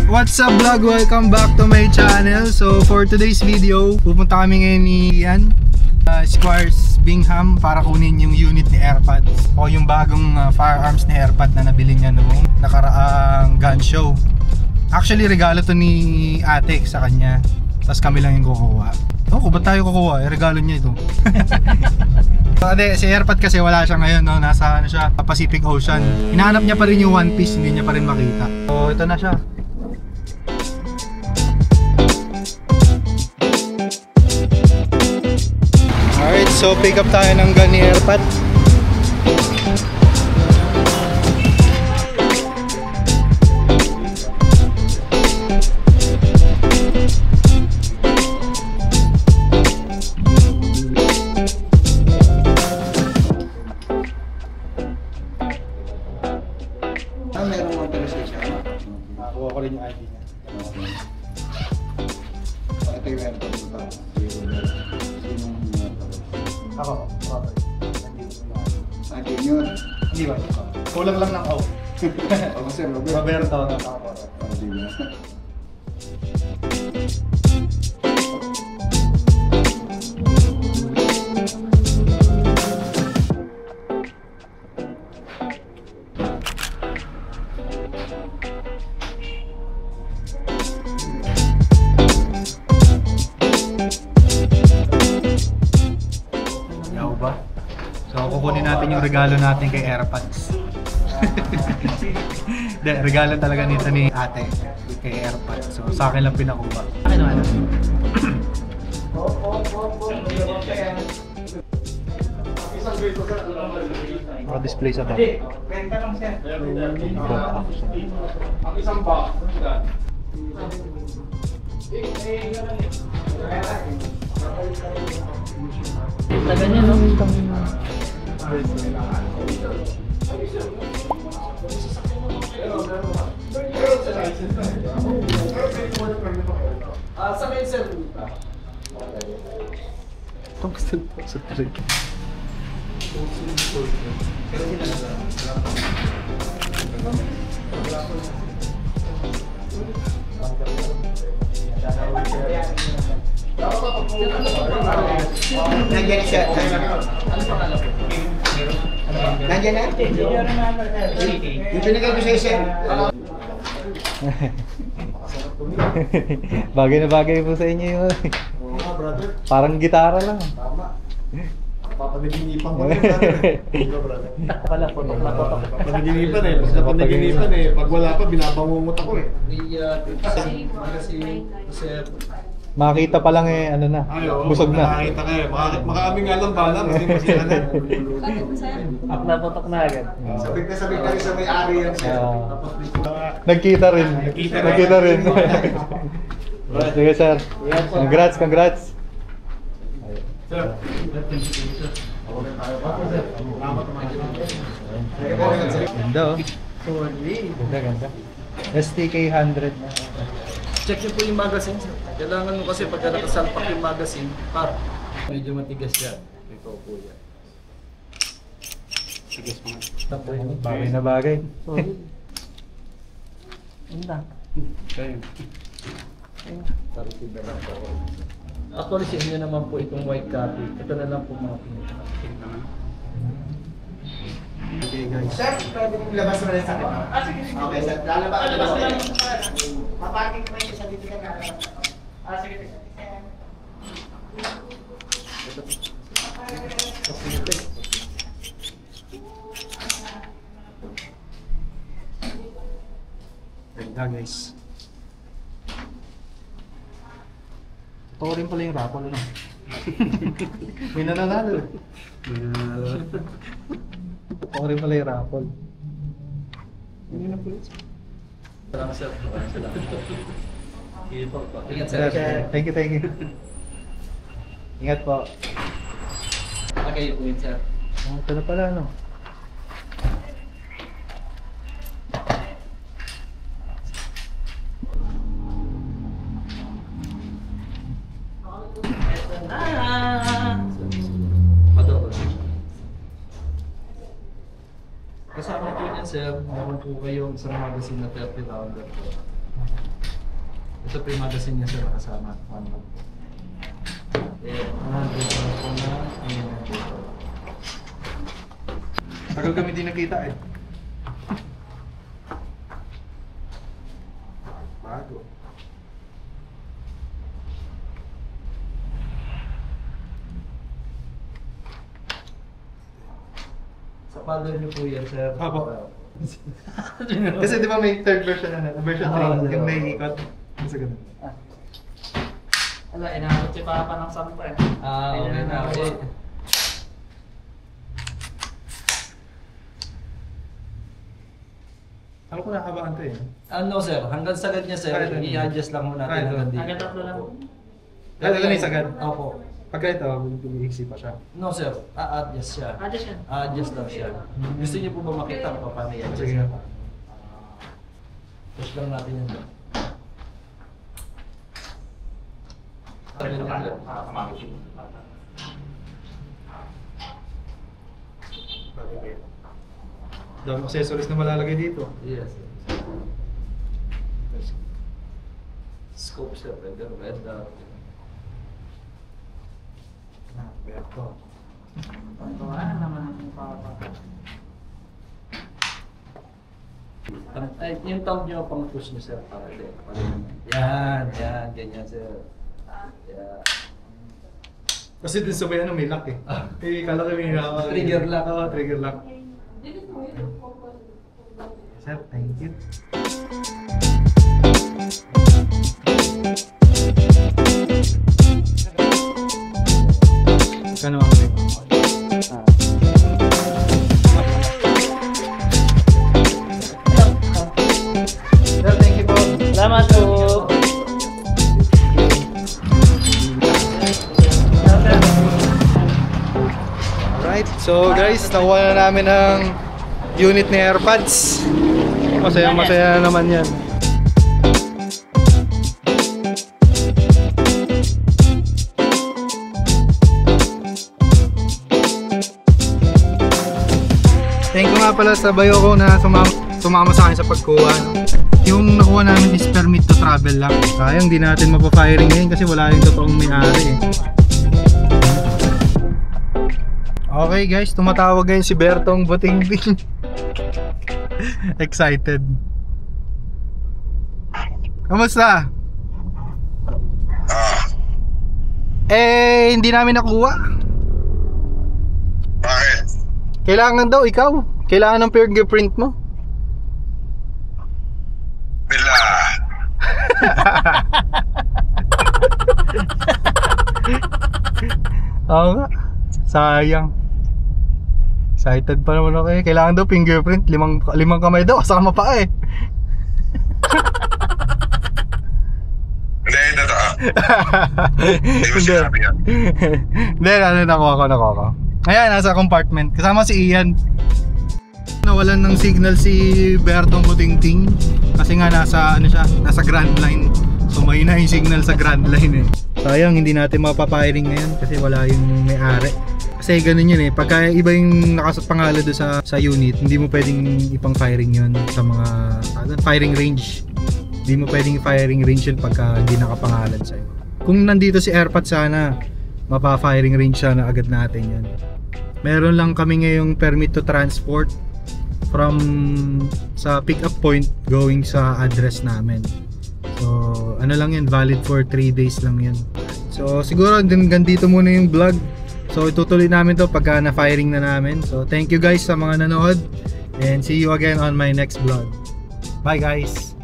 What's up vlog? Welcome back to my channel. So for today's video, pupunta kami ngayon ni Squires Bingham para kunin yung unit ni AirPods o yung bagong firearms ni AirPods na nabili niya noong nakaraang gun show. Actually regalo to ni ate sa kanya, tapos kami lang yung kukuha. Oh, ba't tayo kukuha? Regalo niya ito. Si AirPods kasi wala siya ngayon, no? Nasa ano siya, Pacific Ocean. Hinahanap niya pa rin yung One Piece, hindi niya pa rin makita. So ito na siya. Alright, so pick up tayo ng gun ni AirPods. Meron mga authorization. Nakuha ko rin yung ID niya. Ito yung meron pa. Ako, Robert. ID yun. Hindi ba? Kulang lang ng O. Ako sir, Roberto. ID yun. So kukunin natin yung regalo natin kay AirPods. De, regalo talaga nito ni ate kay AirPods. So sa akin lang pinakuha. Akin naman. Naka-display sa back. Benta lang sir. Ang isang box. Taga niya, no? Sa kayo sir? Itong gusto nito sa trick. Nandiyan siya. Nandiyan na? Yung pinagay ko sa'yo sir. Bagay na bagay po sa inyo yun. Oo nga brother. Parang gitara lang. Tama. Papanaginipan ko rin brother. Ikaw brother. Pala po, napapak. Papanaginipan eh. Basta papanaginipan eh. Pag wala pa, binabangungot ako eh. Makita pa lang eh, ano na, busog na. Makakita kayo. Makakaming nga lang bala, hindi masira na. Up na potok na agad. Sabik na rin sa may-ari yan sir. Nagkita rin. Nagkita rin. Sige sir. Congrats, congrats. Ganda oh. Ganda, ganda. STK 100 na. Check niyo po yung magazine sir. Kailangan mo kasi pagka nakasalpak yung magazine, medyo matigas yan. Ito po yan. Tigas mo. Bagay na bagay. Ganda. Kayo. Actually, sa inyo naman po itong white copy. Ito na lang po mga pinita. Okay guys. Sir, pwede kong labas mo rin sa akin. Okay sir, lalabas mo rin. Paparking ko rin sa dito ka na. Sige. Ganda guys. Totoo rin pala yung raffle ano? May nananalo. Totoo rin pala yung raffle. Hindi na pulis. Salamat sir. Salamat. Ingat Sir, sir. thank you, thank you. Ingat po. Okay po yun sir. Ito na pala no. Kasama po niyan sir, meron po kayong isang magazine na 30 rounder. Ito po yung magazine niya sir nakasama. Dito po na. Ayan dito. Tagal kami di nakita eh. Bago. Sa follow niyo po yan sir. Apo. Kasi di ba may third version na version 3, yung naiikot. Kasi ganun. Ala, inaabot si Papa ng sampa eh. Okay na. Okay. Alam ko nakabaan to eh. Ano sir, hanggang sagad niya sir, Kahit ano. i-adjust lang muna Kahit natin hanggang ano. dito. Hanggang tatlo lang. Kahit ano yung sagad? Opo. Pagka ito, iksi pa siya. No sir, a-adjust siya. Adjust yan. A-adjust lang siya. Gusto niyo po ba makita kung paano i-adjust? Sige nga. Push lang natin yan. Dami accessories na malalagay dito. Yes. Scope siya, pwede red dot. Berto. Pagkawanan naman ng Papa. Ay, yung thumb nyo pang push nyo sir, para din. Yan, ganyan sir. Yan. Kasi din sabay ano, may lock eh. Eh, kala ko may Trigger lock. Oo, trigger lock. Sir, thank you. Kano ako rin? Sir, thank you po. Salamat po. Alright, so guys, nakuha na namin ang unit ni AirPods. Masaya naman yan. Thank you nga pala sa bayo ko na sumama sa akin sa pagkuha. Yung nakuha namin is permit to travel lang. Sayang di natin mapafiring ngayon kasi wala yung totoong may-ari eh. Okay guys, tumatawag ngayon si Bertong Butingbing. Excited. Kamusta? Hindi namin nakuha. Bakit? Kailangan daw ikaw. Kailangan ng fingerprint mo. Bila. Oo nga. Sayang. Excited pa naman ako eh. Kailangan daw fingerprint. Limang kamay daw. Kasama pa eh. Hindi, totoo. Hindi mo sinabi yan. Hindi, nakuha ko. Ayan, nasa compartment. Kasama si Ian. Nawalan ng signal si Bertong Butingting. Kasi nga nasa Grand Line. So may na yung signal sa Grand Line eh. Sayang, hindi natin mapapiring ngayon kasi wala yung may-ari. Kasi ganun yun eh, pagka iba yung nakapangalan doon sa unit, hindi mo pwedeng ipang firing yun sa mga firing range. Hindi mo pwedeng firing range yun pagka hindi nakapangalan sa'yo. Kung nandito si AirPods sana, mapa-firing range sana agad natin yun. Meron lang kami ngayong permit to transport from sa pick up point going sa address namin. So ano lang yan, valid for 3 days lang yan. So siguro hanggang dito muna yung vlog. So itutuloy namin to pagka na-firing na namin. So thank you guys sa mga nanood and see you again on my next vlog. Bye guys!